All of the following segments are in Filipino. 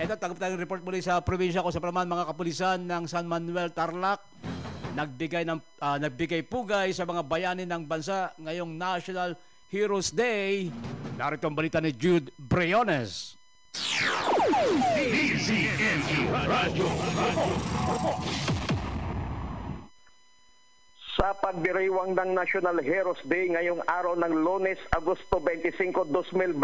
Ito, tanggap tayong report muli sa probinsya ko sa Praman, mga kapulisan ng San Manuel, Tarlac. Nagbigay pugay sa mga bayani ng bansa ngayong National Heroes Day. Narito ang balita ni Jude Briones. Sa pagdiriwang ng National Heroes Day ngayong araw ng Lunes, Agosto 25, 2025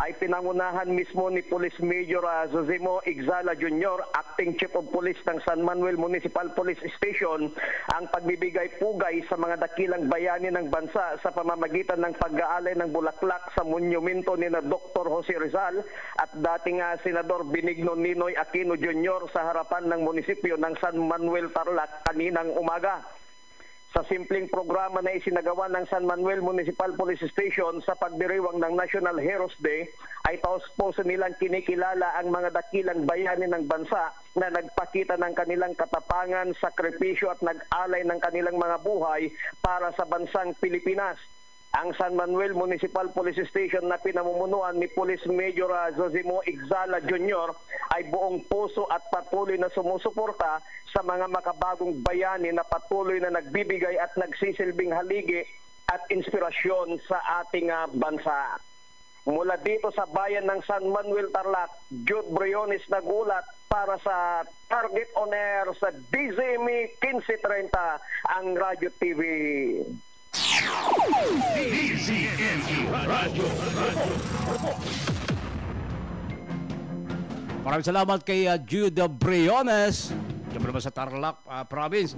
ay pinangunahan mismo ni Police Major Zosimo Igzala Jr., Acting Chief of Police ng San Manuel Municipal Police Station, ang pagbibigay pugay sa mga dakilang bayani ng bansa sa pamamagitan ng pag-aalay ng bulaklak sa monumento ni na Dr. Jose Rizal at dating Senador Benigno Ninoy Aquino Jr. sa harapan ng munisipyo ng San Manuel, Tarlac kaninang umaga. Sa simpleng programa na isinagawa ng San Manuel Municipal Police Station sa pagdiriwang ng National Heroes Day, ay taos-puso nilang kinikilala ang mga dakilang bayani ng bansa na nagpakita ng kanilang katapangan, sakripisyo at nag-alay ng kanilang mga buhay para sa bansang Pilipinas. Ang San Manuel Municipal Police Station na pinamumunuan ni Police Major Zosimo Igzala Jr. ay buong puso at patuloy na sumusuporta sa mga makabagong bayani na patuloy na nagbibigay at nagsisilbing haligi at inspirasyon sa ating bansa. Mula dito sa bayan ng San Manuel, Tarlac, Jude Briones nagulat para sa Target On Air sa DZME 1530, ang Radyo TV. Maraming salamat kay Jude Briones. Diyan pa naman sa Tarlac Province.